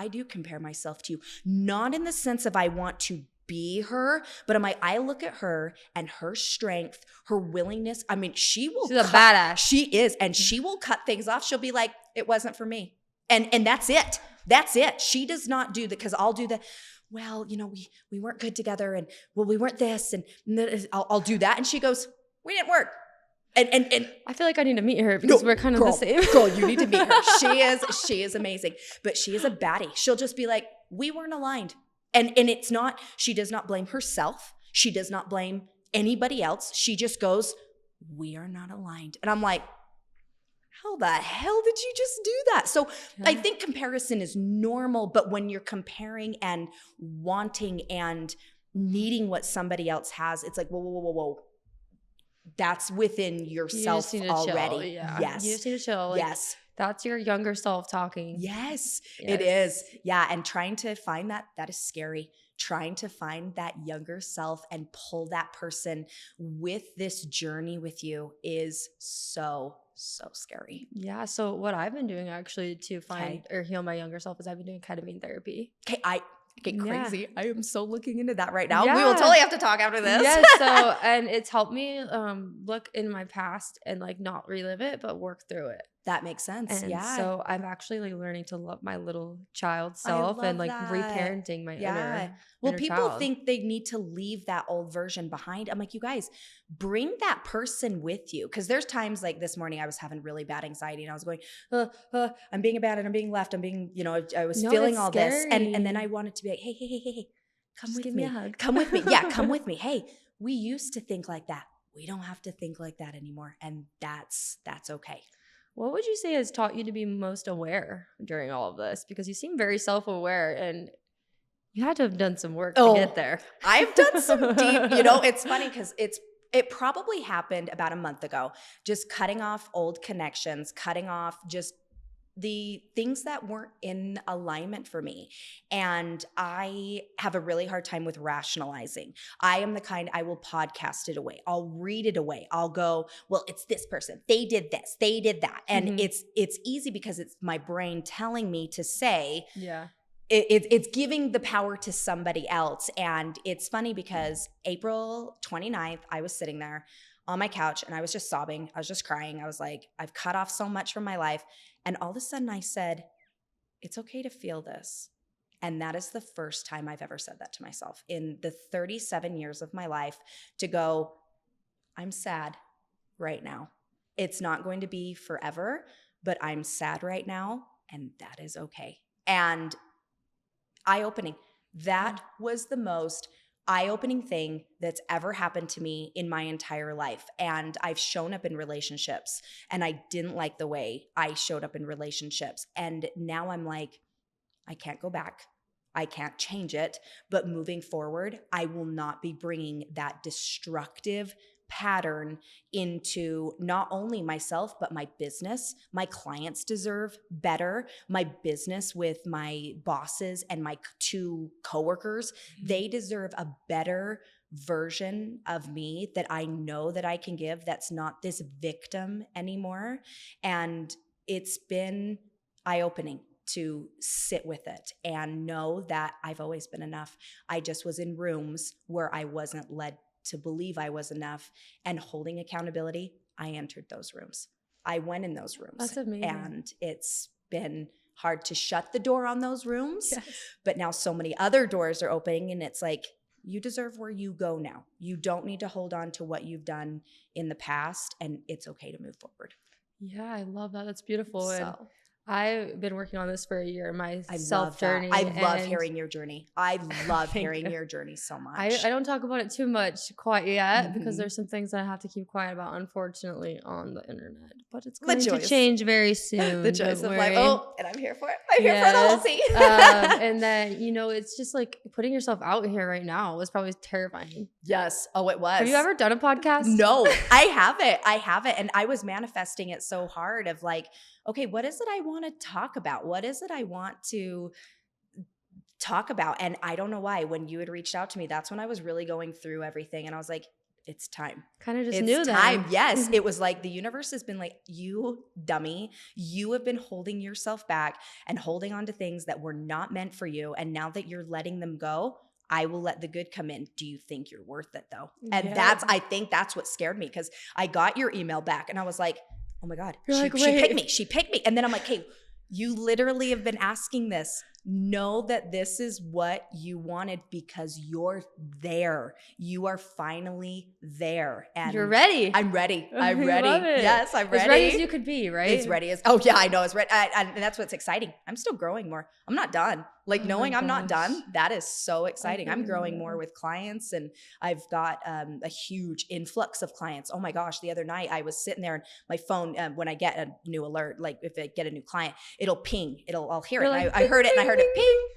do compare myself to you, not in the sense of I want to be her, but I look at her and her strength, her willingness. I mean, she's a badass. She is. And she will cut things off. She'll be like, it wasn't for me. And that's it. That's it. She does not do that, because I'll do the, well, you know, we weren't good together, and well, we weren't this, and I'll do that. And she goes, we didn't work. And I feel like I need to meet her, because we're kind of the same. Girl, you need to meet her. She is amazing. But she is a baddie. She'll just be like, we weren't aligned. And it's not, she does not blame herself. She does not blame anybody else. She just goes, we are not aligned. And I'm like, how the hell did you just do that? So I think comparison is normal, but when you're comparing and wanting and needing what somebody else has, it's like, whoa. That's within yourself already. Chill, yeah. Yes. You just need to chill. Like, yes. That's your younger self talking. Yes, it is. Yeah. And trying to find that is scary. Trying to find that younger self and pull that person with this journey with you is so scary. Yeah. So what I've been doing actually to find or heal my younger self is I've been doing ketamine therapy. Okay. I get crazy. Yeah. I am so looking into that right now. Yeah. We will totally have to talk after this. Yes. So, and it's helped me look in my past and like not relive it, but work through it. That makes sense. And so I'm actually like learning to love my little child self and like reparenting my inner people child. Think they need to leave that old version behind. I'm like, you guys, bring that person with you. Cause there's times like this morning I was having really bad anxiety and I was going, I'm being abandoned. I'm being left. I'm being, I was feeling all scary. This. And then I wanted to be like, hey, come with me. A hug. Come with me. Yeah. Come with me. Hey, we used to think like that. We don't have to think like that anymore. And that's okay. What would you say has taught you to be most aware during all of this? Because you seem very self-aware and you had to have done some work to get there. I've done some deep, it's funny because it probably happened about a month ago, just cutting off old connections, cutting off just the things that weren't in alignment for me. And I have a really hard time with rationalizing. I am the kind, I will podcast it away. I'll read it away. I'll go, well, it's this person. They did this. They did that. And it's easy because it's my brain telling me to say, it's giving the power to somebody else. And it's funny because April 29th, I was sitting there on my couch and I was just sobbing. I was just crying. I was like, I've cut off so much from my life. And all of a sudden I said, it's okay to feel this. And that is the first time I've ever said that to myself in the 37 years of my life, to go, I'm sad right now. It's not going to be forever, but I'm sad right now. And that is okay. And eye-opening. That was the most eye-opening thing that's ever happened to me in my entire life. And I've shown up in relationships and I didn't like the way I showed up in relationships. And now I'm like, I can't go back. I can't change it. But moving forward, I will not be bringing that destructive pattern into not only myself, but my business. My clients deserve better. My business with my bosses and my two coworkers, they deserve a better version of me that I know that I can give, that's not this victim anymore. And it's been eye-opening to sit with it and know that I've always been enough. I just was in rooms where I wasn't led to believe I was enough, and holding accountability, I entered those rooms. I went in those rooms. That's amazing. And it's been hard to shut the door on those rooms, Yes. but now so many other doors are opening, and it's like, you deserve where you go now. You don't need to hold on to what you've done in the past, and it's okay to move forward. Yeah, I love that. That's beautiful. So And I've been working on this for a year, my I self journey. I love hearing your journey. I love hearing your journey so much. I don't talk about it too much quite yet because there's some things that I have to keep quiet about, unfortunately, on the internet. But it's going to change very soon. The joys of life. Oh, and I'm here for it. I'm here for the whole tea. And then, it's just like putting yourself out here right now was probably terrifying. Yes. Oh, it was. Have you ever done a podcast? No, I haven't. And I was manifesting it so hard of like, okay, what is it I want to talk about? What is it I want to talk about? And I don't know why, when you had reached out to me, that's when I was really going through everything. And I was like, it's time. Kind of just It's knew time. that. Yes. It was like the universe has been like, you dummy, you have been holding yourself back and holding on to things that were not meant for you. And now that you're letting them go, I will let the good come in. Do you think you're worth it though? And I think that's what scared me, because I got your email back and I was like, oh my God, she picked me. She picked me. And then I'm like, hey, you literally have been asking this. Know that this is what you wanted because you're there. You are finally there. And you're ready. I'm ready. I'm ready. Love it. Yes, I'm ready. As ready as you could be, right? As ready as, oh yeah, I know. It's ready. And that's what's exciting. I'm still growing more. I'm not done. Like knowing I'm not done, that is so exciting. I'm growing more with clients, and I've got a huge influx of clients. Oh my gosh, the other night I was sitting there and my phone, when I get a new alert, like if I get a new client, it'll ping. I'll hear it. Like, I heard it and I heard it ping,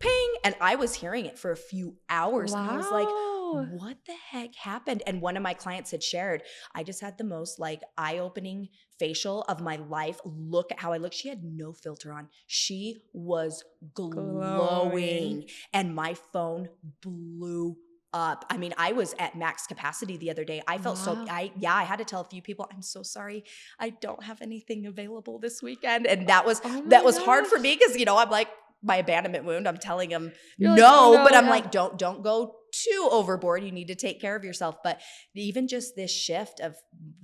ping. And I was hearing it for a few hours. Wow. And I was like, what the heck happened? And one of my clients had shared, I just had the most like eye-opening facial of my life. Look at how I look. She had no filter on. She was glowing. And my phone blew up. I mean, I was at max capacity the other day. I felt I had to tell a few people, I'm so sorry. I don't have anything available this weekend. And that was hard for me because, I'm like, my abandonment wound, I'm telling him but I'm like, don't go too overboard. You need to take care of yourself. But even just this shift of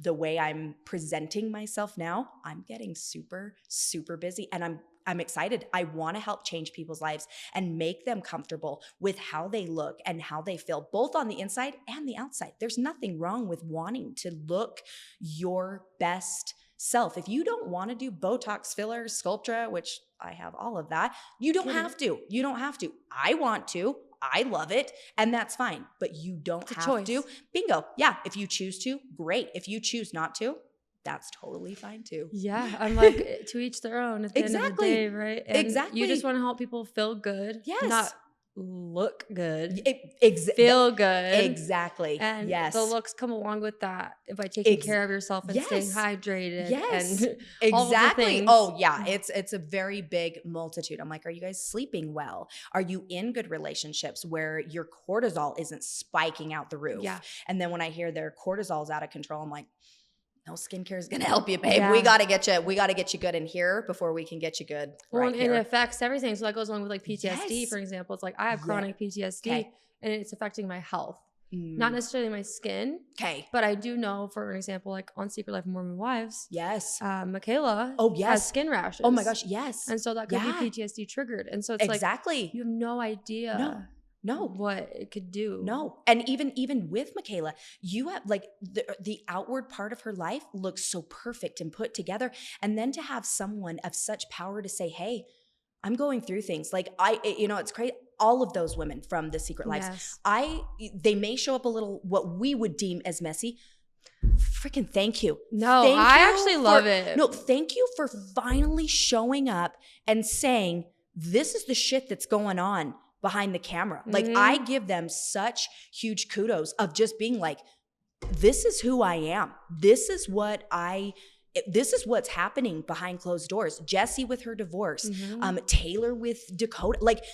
the way I'm presenting myself now, I'm getting super, super busy, and I'm excited. I want to help change people's lives and make them comfortable with how they look and how they feel, both on the inside and the outside. There's nothing wrong with wanting to look your best self. If you don't want to do Botox, fillers, Sculptra, which I have all of that, you don't have to. You don't have to. I want to. I love it. And that's fine. But you don't have to. Bingo. Yeah. If you choose to, great. If you choose not to, that's totally fine too. Yeah. I'm like, to each their own at the end of the day, right? And exactly. You just want to help people feel good. Yes. Not look good, Feel feel good. exactly. And Yes. the looks come along with that by taking care of yourself and staying Yes. hydrated Yes. and all of the Exactly. things. Oh yeah. It's a very big multitude. I'm like, are you guys sleeping well? Are you in good relationships where your cortisol isn't spiking out the roof? Yeah. And then when I hear their cortisol's out of control, I'm like, no skincare is going to help you, babe. Yeah. We got to get you good in here before we can get you good right and here. it affects everything. So that goes along with like PTSD, Yes. for example. It's like I have chronic PTSD Okay. and it's affecting my health. Not necessarily my skin. Okay. But I do know, for an example, like on Secret Life of Mormon Wives. Yes. Michaela has skin rashes. Oh my gosh, yes. And so that could be PTSD triggered. And so it's exactly. like you have no idea. No. What it could do. No. And even with Michaela, you have like the outward part of her life looks so perfect and put together. And then to have someone of such power to say, hey, I'm going through things. Like it's crazy. All of those women from the Secret Lives, they may show up a little what we would deem as messy. Freaking thank you. No, I actually love it. No, thank you for finally showing up and saying, this is the shit that's going on behind the camera. Like I give them such huge kudos of just being like, this is who I am. This is what's happening behind closed doors. Jessie with her divorce, Taylor with Dakota. Like,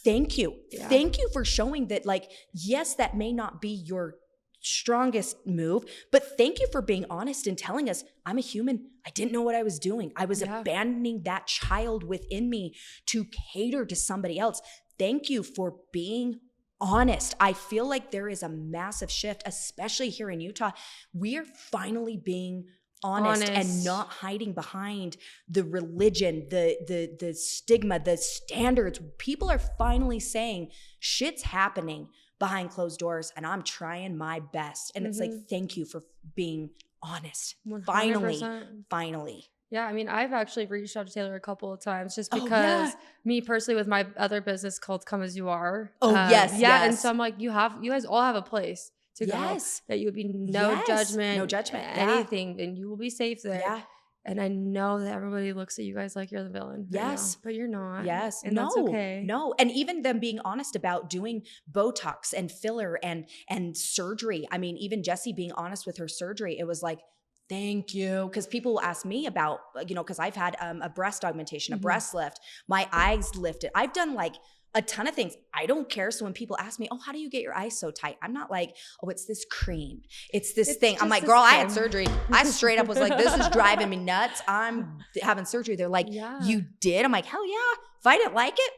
thank you. Yeah. Thank you for showing that, like, yes, that may not be your strongest move, but thank you for being honest and telling us, I'm a human. I didn't know what I was doing. I was abandoning that child within me to cater to somebody else. Thank you for being honest. I feel like there is a massive shift, especially here in Utah. We are finally being honest and not hiding behind the religion, the stigma, the standards. People are finally saying shit's happening behind closed doors and I'm trying my best. And it's like, thank you for being honest. 100%. Finally. Yeah, I mean, I've actually reached out to Taylor a couple of times just because me personally with my other business called Come As You Are. Yes. And so I'm like, you guys all have a place to go. That you would be no judgment, anything, and you will be safe there. Yeah. And I know that everybody looks at you guys like you're the villain. Yes. But you're not. Yes. And that's okay. No. And even them being honest about doing Botox and filler and surgery. I mean, even Jessie being honest with her surgery, it was like, thank you. Because people will ask me about, because I've had a breast augmentation, a breast lift, my eyes lifted. I've done like a ton of things. I don't care. So when people ask me, oh, how do you get your eyes so tight? I'm not like, oh, it's this cream. It's this thing. I'm like, girl, I had surgery. I straight up was like, this is driving me nuts. I'm having surgery. They're like, you did? I'm like, hell yeah. If I didn't like it,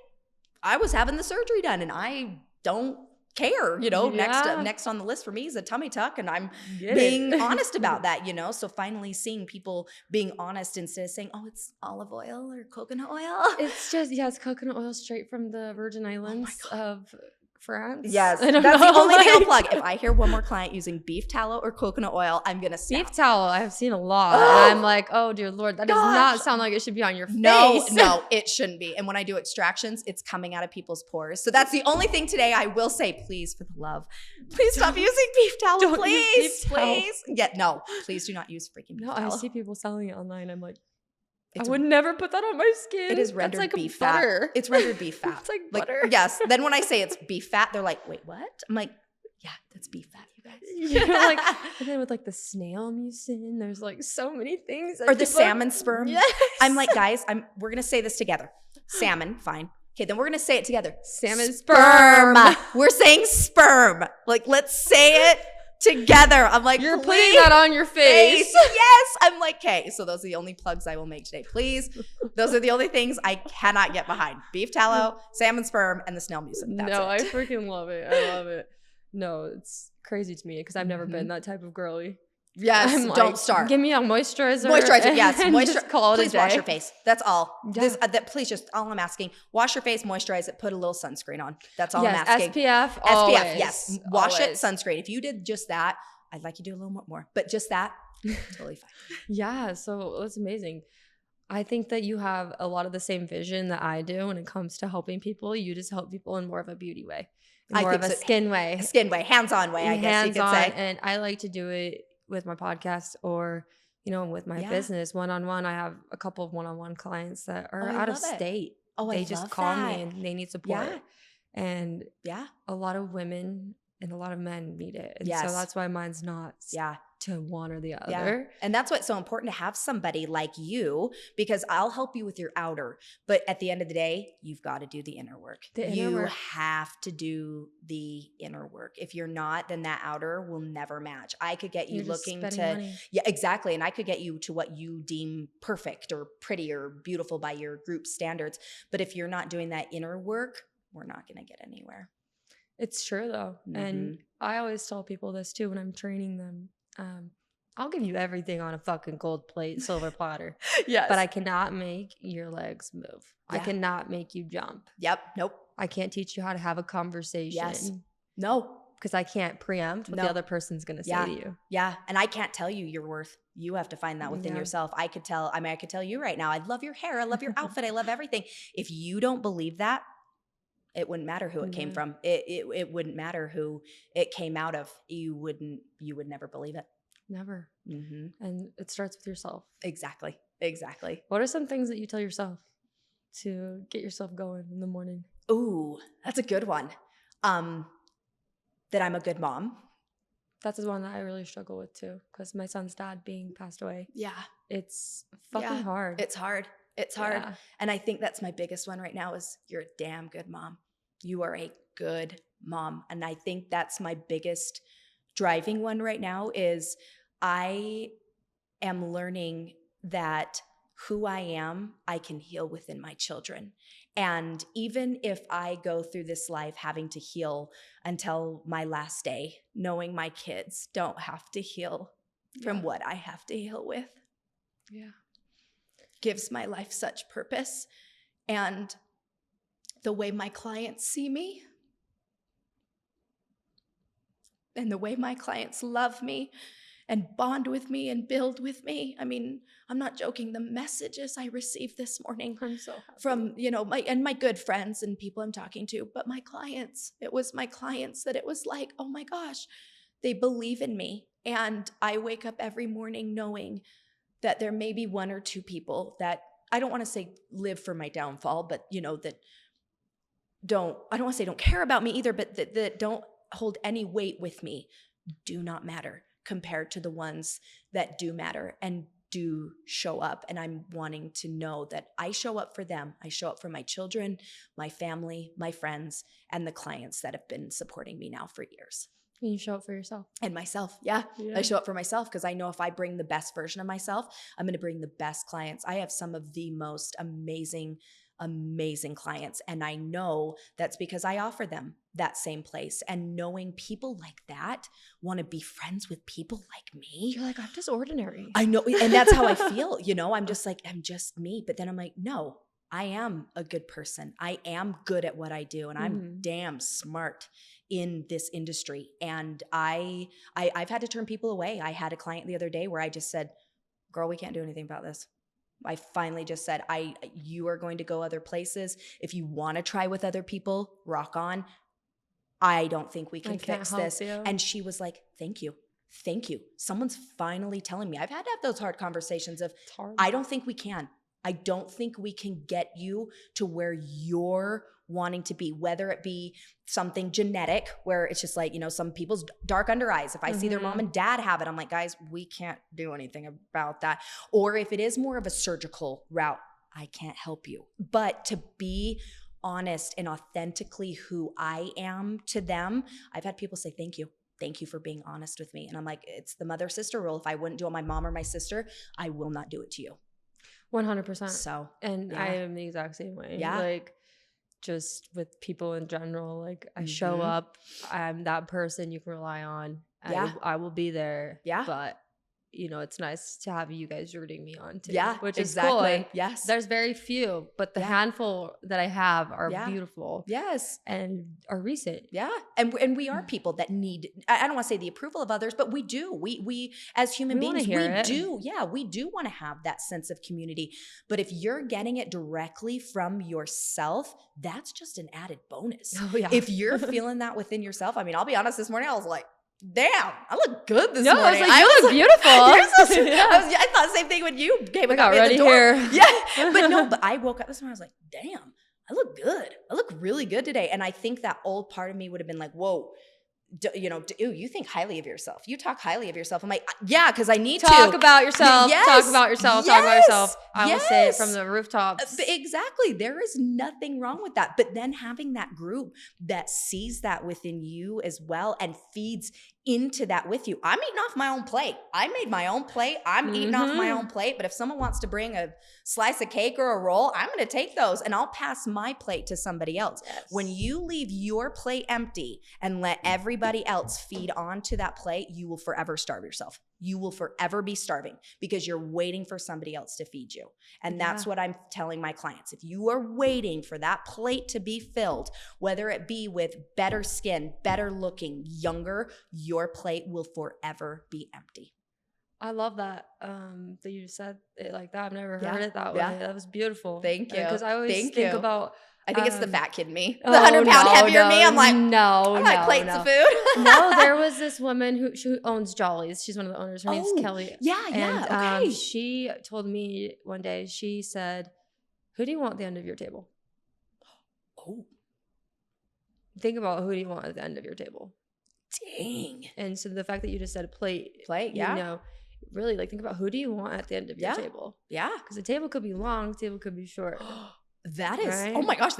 I was having the surgery done and I don't care, next on the list for me is a tummy tuck and I'm being honest about that, so finally seeing people being honest instead of saying, oh, it's olive oil or coconut oil. It's just, it's coconut oil straight from the Virgin Islands of France. Yes, that's the only thing I'll plug. If I hear one more client using beef tallow or coconut oil, I'm gonna snap. Beef tallow, I've seen a lot. And I'm like, oh dear Lord, that does not sound like it should be on your face. No, it shouldn't be. And when I do extractions, it's coming out of people's pores. So that's the only thing today I will say, please, for the love, please stop using beef tallow, please. Yeah, no, please do not use freaking beef tallow. I see people selling it online. I'm like, I would never put that on my skin. It is rendered beef fat. It's rendered beef fat. It's like butter. Yes. Then when I say it's beef fat, they're like, wait, what? I'm like, yeah, that's beef fat, you guys. And then with like the snail mucin, there's like so many things. Or the salmon sperm. Yes. I'm like, guys, we're gonna say this together. Salmon, fine. Okay, then we're gonna say it together. Salmon sperm. We're saying sperm. Like, let's say it together. I'm like, you're putting that on your face. Yes. I'm like, okay. So those are the only plugs I will make today. Please. Those are the only things I cannot get behind. Beef tallow, salmon sperm, and the snail mucin. That's it. I freaking love it. I love it. No, it's crazy to me because I've never been that type of girly. Yes, don't start. Give me a moisturizer. Yes. Please wash your face. That's all. Yeah. Please just, all I'm asking, wash your face, moisturize it, put a little sunscreen on. That's all I'm asking. SPF, always. Yes. Wash it, sunscreen. If you did just that, I'd like you to do a little more. But just that, totally fine. Yeah, so that's amazing. I think that you have a lot of the same vision that I do when it comes to helping people. You just help people in more of a beauty way. More of a skin way. A skin way. Hands-on way, I guess you could say. And I like to do it with my podcast or, with my business one-on-one. I have a couple of one-on-one clients that are out of state. Oh, they just call me and they need support. And Yeah. a lot of women and a lot of men need it. And Yes. so that's why mine's not Yeah. to one or the Yeah. other. And that's why it's so important to have somebody like you, because I'll help you with your outer. But at the end of the day, you've got to do the inner work. The inner You work. have to do the inner work. If you're not, then that outer will never match. I could get you You're just looking spending to, money. yeah, exactly. And I could get you to what you deem perfect or pretty or beautiful by your group standards. But if you're not doing that inner work, we're not going to get anywhere. It's true though. And I always tell people this too when I'm training them. I'll give you everything on a fucking gold plate, silver platter. Yes. But I cannot make your legs move. I Yeah. cannot make you jump. Yep. Nope. I can't teach you how to have a conversation. Yes. No. Because I can't preempt what No. the other person's going to say Yeah. to you. Yeah. And I can't tell you your worth. You have to find that within Yeah. yourself. I could tell you right now, I love your hair. I love your outfit. I love everything. If you don't believe that, it wouldn't matter who it came Yeah. from. It wouldn't matter who it came out of. You would never believe it. Never. Mm-hmm. And it starts with yourself. Exactly. Exactly. What are some things that you tell yourself to get yourself going in the morning? Ooh, that's a good one. That I'm a good mom. That's the one that I really struggle with too, because my son's dad being passed away. Yeah. It's fucking hard. It's hard. It's hard. Yeah. And I think that's my biggest one right now is you're a damn good mom. You are a good mom. And I think that's my biggest driving one right now is I am learning that who I am, I can heal within my children. And even if I go through this life having to heal until my last day, knowing my kids don't have to heal from what I have to heal with. Yeah. Gives my life such purpose. And the way my clients see me and the way my clients love me and bond with me and build with me. I mean, I'm not joking. The messages I received this morning I'm so happy. from, my good friends and people I'm talking to, but my clients, it was my clients that it was like, oh my gosh, they believe in me. And I wake up every morning knowing that there may be one or two people that I don't want to say live for my downfall, but that I don't want to say don't care about me either, but that don't hold any weight with me, do not matter compared to the ones that do matter and do show up. And I'm wanting to know that I show up for them. I show up for my children, my family, my friends, and the clients that have been supporting me now for years. And you show up for yourself. And myself. Yeah. I show up for myself because I know if I bring the best version of myself, I'm going to bring the best clients. I have some of the most amazing clients. And I know that's because I offer them that same place. And knowing people like that want to be friends with people like me. You're like, I'm just ordinary. I know. And that's how I feel. I'm just like, I'm just me. But then I'm like, no, I am a good person. I am good at what I do. And I'm damn smart in this industry. And I've had to turn people away. I had a client the other day where I just said, girl, we can't do anything about this. I finally just said, you are going to go other places. If you want to try with other people, rock on. I don't think we can fix this. You. And she was like, thank you. Thank you. Someone's finally telling me. I've had to have those hard conversations of, I don't think we can. I don't think we can get you to where you're wanting to be, whether it be something genetic where it's just like, some people's dark under eyes. If I see their mom and dad have it, I'm like, guys, we can't do anything about that. Or if it is more of a surgical route, I can't help you. But to be honest and authentically who I am to them, I've had people say, thank you. Thank you for being honest with me. And I'm like, it's the mother-sister rule. If I wouldn't do it my mom or my sister, I will not do it to you. 100%. So, and I am the exact same way. Yeah. Like, just with people in general, like I show up, I'm that person you can rely on. Yeah. I will be there. Yeah. But it's nice to have you guys rooting me on too. Yeah, which exactly. is cool. And yes. there's very few, but the handful that I have are beautiful. Yes. And are recent. Yeah. And we are people that need, I don't want to say the approval of others, but we do. We as human beings, we do. Yeah. We do want to have that sense of community. But if you're getting it directly from yourself, that's just an added bonus. Oh, yeah. If you're feeling that within yourself, I mean, I'll be honest, this morning I was like, damn, I look good this morning. I was like, you look beautiful. I thought the same thing when you came and got me at the door. Here. Yeah, but I woke up this morning, I was like, damn, I look good. I look really good today. And I think that old part of me would have been like, whoa, ew, you think highly of yourself. You talk highly of yourself. I'm like, yeah, because I need Talk to. about yourself. Yes, Talk about yourself. yes, Talk about yourself. I will yes. say it from the rooftops. Exactly. There is nothing wrong with that. But then having that group that sees that within you as well and feeds into that with you. I'm eating off my own plate. I made my own plate. I'm eating off my own plate. But if someone wants to bring a slice of cake or a roll, I'm going to take those and I'll pass my plate to somebody else. Yes. When you leave your plate empty and let everybody else feed onto that plate, you will forever starve yourself. You will forever be starving because you're waiting for somebody else to feed you. And that's what I'm telling my clients. If you are waiting for that plate to be filled, whether it be with better skin, better looking, younger, your plate will forever be empty. I love that that you said it like that. I've never heard it that way. That was beautiful. Thank you. Because I always think about. I think it's the fat kid me. The 100-pound heavier me. I'm like, I like plates of food. No, there was this woman who owns Jolly's. She's one of the owners. Her name's Kelly. Yeah, And she told me one day, she said, who do you want at the end of your table? Oh. Think about who do you want at the end of your table. Dang. And so the fact that you just said plate, yeah. Really like think about who do you want at the end of your table. Yeah. Because the table could be long, the table could be short. That is, oh my gosh,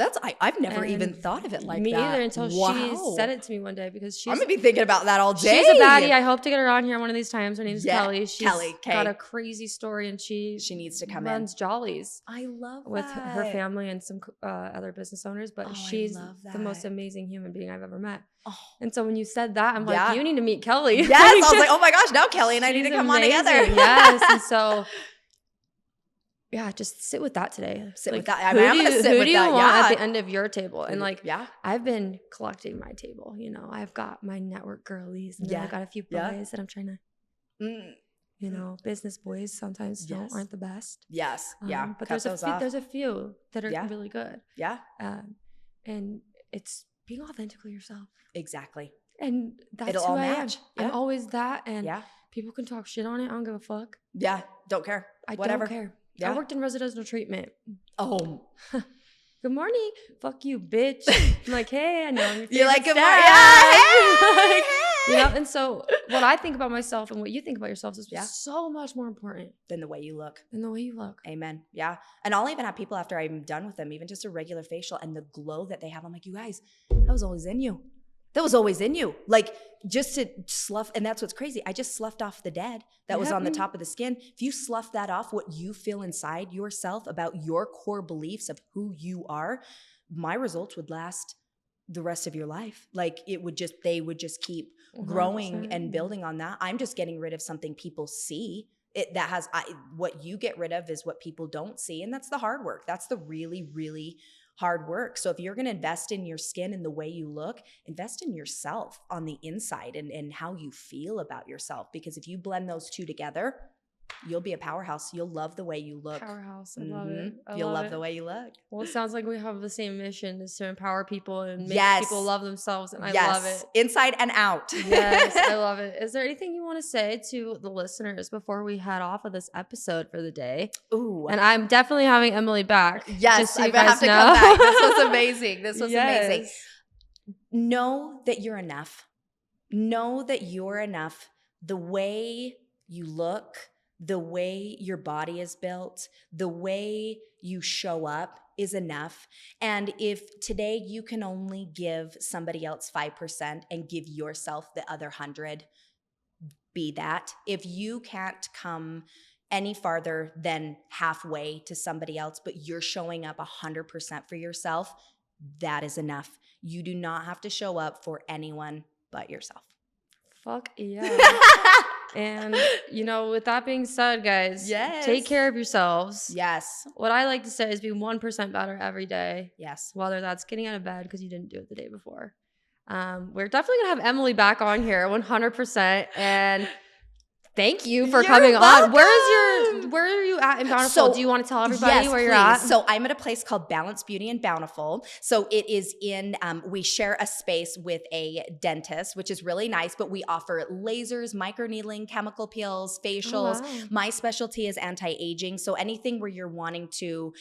I've never even thought of it like me that. Me either until she said it to me one day because I'm going to be thinking about that all day. She's a baddie. I hope to get her on here one of these times. Her name's Kelly. She's got a crazy story and she needs to come runs Jolly's. I love that. With her family and some other business owners, but she's the most amazing human being I've ever met. Oh. And so when you said that, I'm like, you need to meet Kelly. Yes, I was like, oh my gosh, now Kelly and I need to come on together. Yes, and so just sit with that today. Sit with that. I mean, I'm going to sit with that. Who do you want at the end of your table? And I've been collecting my table. I've got my network girlies, and then I got a few boys that I'm trying to, business boys sometimes aren't the best. Yes, but there's a few that are really good. Yeah, and it's being authentically yourself. Exactly. And that's who I am. I'm always that, and people can talk shit on it. I don't give a fuck. Yeah, don't care. I don't care. Yeah. I worked in residential treatment. Oh. Good morning. Fuck you, bitch. I'm like, hey, I know. You're like, good morning. And so what I think about myself and what you think about yourselves is so much more important than the way you look. Amen. Yeah. And I'll even have people after I'm done with them, even just a regular facial and the glow that they have. I'm like, you guys, that was always in you. That was always in you. Like just to slough. And that's what's crazy. I just sloughed off the dead that was on the top of the skin. If you slough that off, what you feel inside yourself about your core beliefs of who you are, my results would last the rest of your life. Like they would just keep growing and building on that. I'm just getting rid of something people see. What you get rid of is what people don't see. And that's the hard work. That's the really, really hard work. So if you're going to invest in your skin and the way you look, invest in yourself on the inside and how you feel about yourself. Because if you blend those two together, you'll be a powerhouse. You'll love the way you look. Powerhouse. I love it. You'll love the way you look. Well, it sounds like we have the same mission, is to empower people and make people love themselves. And I love it. Inside and out. Yes, I love it. Is there anything you want to say to the listeners before we head off of this episode for the day? Ooh. And I'm definitely having Emily back. Yes, I'm going to have to come back. This was amazing. This was amazing. Know that you're enough. Know that you're enough. The way you look, the way your body is built, the way you show up is enough. And if today you can only give somebody else 5% and give yourself the other 100, be that. If you can't come any farther than halfway to somebody else, but you're showing up 100% for yourself, that is enough. You do not have to show up for anyone but yourself. Fuck yeah. And, with that being said, guys, take care of yourselves. Yes. What I like to say is be 1% better every day. Yes. Whether that's getting out of bed because you didn't do it the day before. We're definitely going to have Emily back on here 100%. And Thank you for You're coming on. Where welcome. are you at in Bountiful? Do you want to tell everybody where you're at? So I'm at a place called Balance Beauty in Bountiful. So it is in, we share a space with a dentist, which is really nice, but we offer lasers, microneedling, chemical peels, facials. Oh, wow. My specialty is anti-aging. So anything where you're wanting to,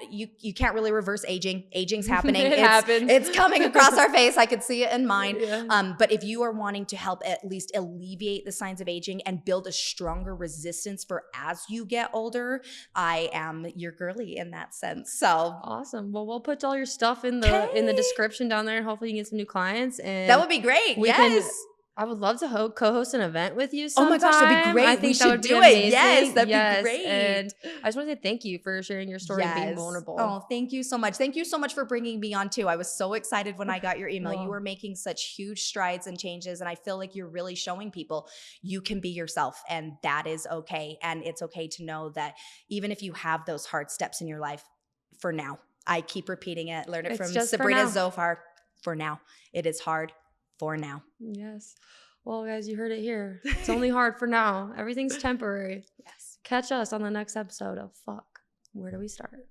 you can't really reverse aging. Aging's happening. It happens. It's coming across our face. I could see it in mine. Yeah. But if you are wanting to help at least alleviate the signs of aging and build a stronger resistance for as you get older, I am your girly in that sense. So Awesome. Well, we'll put all your stuff in the description down there, and hopefully you can get some new clients. And that would be great. I would love to co-host an event with you Oh sometime. my gosh, that'd be great. I think We that should would be do it. amazing. Yes, that'd be great. And I just want to say thank you for sharing your story and being vulnerable. Oh, thank you so much. Thank you so much for bringing me on too. I was so excited when I got your email. Wow. You were making such huge strides and changes, and I feel like you're really showing people you can be yourself, and that is okay. And it's okay to know that even if you have those hard steps in your life, for now, I keep repeating it. Learn it It's from just for Sabrina now. Zofar. For now, it is hard. For now. Yes. Well, guys, you heard it here. It's only hard for now. Everything's temporary. Yes. Catch us on the next episode of Fuck. Where do we start?